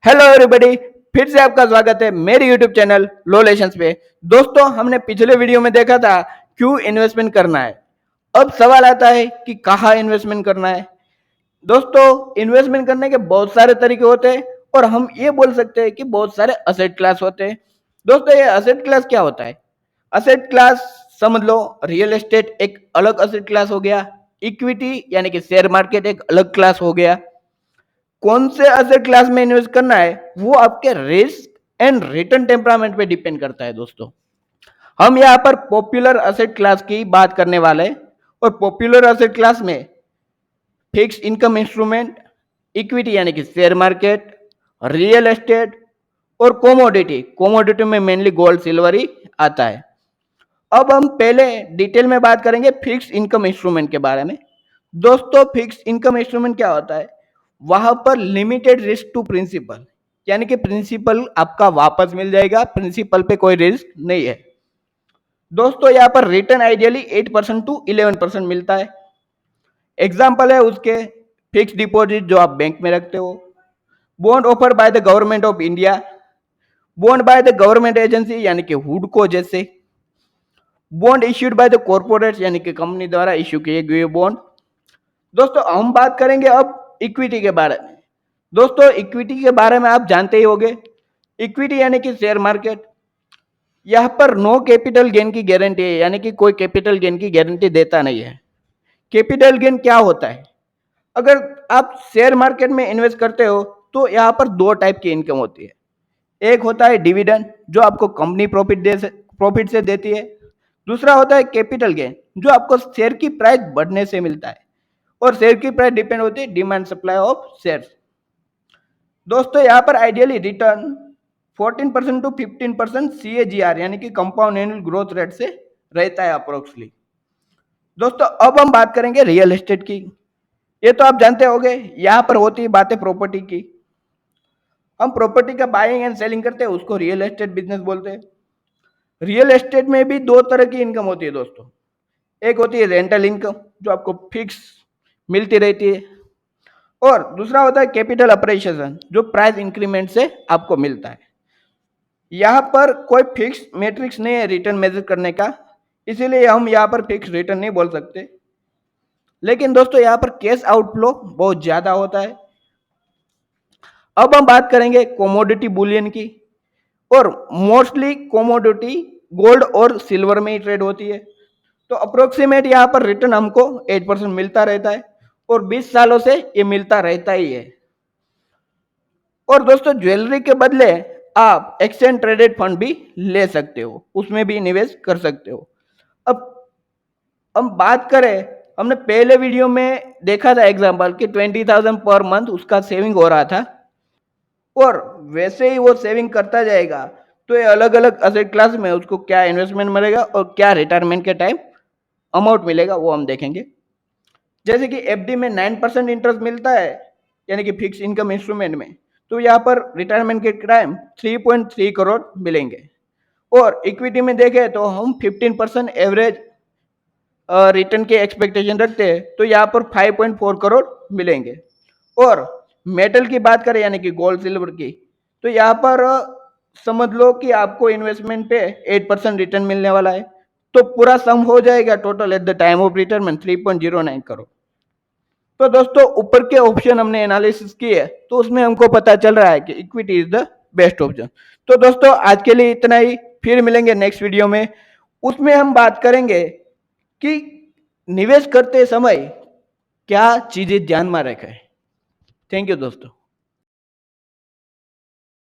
Hello everybody, फिर से आपका स्वागत है मेरे यूट्यूब चैनल लो लेशंस पे। दोस्तों, हमने पिछले वीडियो में देखा था क्यों इन्वेस्टमेंट करना है। अब सवाल आता है कि कहाँ इन्वेस्टमेंट करना है। दोस्तों, इन्वेस्टमेंट करने के बहुत सारे तरीके होते हैं और हम ये बोल सकते हैं कि बहुत सारे असेट क्लास होते हैं। दोस्तों, ये असेट क्लास क्या होता है? असेट क्लास समझ लो, रियल एस्टेट एक अलग असेट क्लास हो गया, इक्विटी यानी कि शेयर मार्केट एक अलग क्लास हो गया। कौन से असेट क्लास में इन्वेस्ट करना है वो आपके रिस्क एंड रिटर्न टेम्परामेंट पे डिपेंड करता है। दोस्तों, हम यहाँ पर पॉपुलर असेट क्लास की बात करने वाले हैं और पॉपुलर असेट क्लास में फिक्स इनकम इंस्ट्रूमेंट, इक्विटी यानी कि शेयर मार्केट, रियल एस्टेट और कोमोडिटी। कोमोडिटी में मेनली गोल्ड सिल्वर ही आता है। अब हम पहले डिटेल में बात करेंगे फिक्स इनकम इंस्ट्रूमेंट के बारे में। दोस्तों, फिक्स इनकम इंस्ट्रूमेंट क्या होता है? वहां पर लिमिटेड रिस्क टू प्रिंसिपल, यानी कि प्रिंसिपल आपका वापस मिल जाएगा, प्रिंसिपल पे कोई रिस्क नहीं है। दोस्तों, यहाँ पर रिटर्न आइडियली 8% टू 11% मिलता है। एग्जाम्पल है उसके फिक्स डिपॉजिट जो आप बैंक में रखते हो, bond offer by the government of India, bond by the government agency यानी कि हुडको जैसे, bond issued by the corporate यानी कि कंपनी द्वारा इश्यू किए गए बॉन्ड। दोस्तों, हम बात करेंगे अब इक्विटी के बारे में। दोस्तों, इक्विटी के बारे में आप जानते ही होंगे। इक्विटी यानी कि शेयर मार्केट। यहाँ पर नो कैपिटल गेन की गारंटी है, यानी कि कोई कैपिटल गेन की गारंटी देता नहीं है। कैपिटल गेन क्या होता है? अगर आप शेयर मार्केट में इन्वेस्ट करते हो तो यहाँ पर दो टाइप की इनकम होती है। एक होता है डिविडेंड जो आपको कंपनी प्रॉफिट से देती है। दूसरा होता है कैपिटल गेन जो आपको शेयर की प्राइस बढ़ने से मिलता है, और शेयर की प्राइस डिपेंड होती है डिमांड सप्लाई ऑफ शेयर्स। दोस्तों, यहाँ पर आइडियली रिटर्न 14% टू 15% CAGR यानी कि कंपाउंड एनुअल ग्रोथ रेट से रहता है अप्रोक्सली। दोस्तों, अब हम बात करेंगे रियल एस्टेट की। ये तो आप जानते होंगे, यहाँ पर होती है बातें प्रॉपर्टी की। हम प्रॉपर्टी का बाइंग एंड सेलिंग करते हैं, उसको रियल एस्टेट बिजनेस बोलते हैं। रियल एस्टेट में भी दो तरह की इनकम होती है दोस्तों। एक होती है रेंटल इनकम जो आपको फिक्स मिलती रहती है, और दूसरा होता है कैपिटल अप्रिसिएशन जो प्राइस इंक्रीमेंट से आपको मिलता है। यहाँ पर कोई फिक्स मैट्रिक्स नहीं है रिटर्न मेजर करने का, इसीलिए हम यहाँ पर फिक्स रिटर्न नहीं बोल सकते। लेकिन दोस्तों, यहाँ पर कैश आउटफ्लो बहुत ज्यादा होता है। अब हम बात करेंगे कोमोडिटी बुलियन की, और मोस्टली कोमोडिटी गोल्ड और सिल्वर में ही ट्रेड होती है। तो अप्रोक्सीमेट यहाँ पर रिटर्न हमको 8% मिलता रहता है, और 20 सालों से ये मिलता रहता ही है। और दोस्तों, ज्वेलरी के बदले आप एक्सचेंज ट्रेडेड फंड भी ले सकते हो, उसमें भी निवेश कर सकते हो। अब हम बात करें, हमने पहले वीडियो में देखा था एग्जांपल कि 20,000 पर मंथ उसका सेविंग हो रहा था, और वैसे ही वो सेविंग करता जाएगा तो ये अलग अलग असेट क्लास में उसको क्या इन्वेस्टमेंट मिलेगा और क्या रिटायरमेंट के टाइम अमाउंट मिलेगा वो हम देखेंगे। जैसे कि एफडी में 9% इंटरेस्ट मिलता है, यानी कि फिक्स इनकम इंस्ट्रूमेंट में, तो यहाँ पर रिटायरमेंट के टाइम 3.3 करोड़ मिलेंगे। और इक्विटी में देखें तो हम 15% एवरेज रिटर्न के एक्सपेक्टेशन रखते हैं, तो यहाँ पर 5.4 करोड़ मिलेंगे। और मेटल की बात करें यानी कि गोल्ड सिल्वर की, तो यहाँ पर समझ लो कि आपको इन्वेस्टमेंट पे 8% रिटर्न मिलने वाला है। तो पूरा सम हो जाएगा total at the time of retirement 3.09 crore. तो दोस्तों, ऊपर के ऑप्शन हमने एनालिसिस किए तो उसमें हमको पता चल रहा है कि equity is the best option. तो दोस्तों, आज के लिए इतना ही, फिर मिलेंगे नेक्स्ट वीडियो में। उसमें हम बात करेंगे कि निवेश करते समय क्या चीजें ध्यान में रखें। थैंक यू दोस्तों।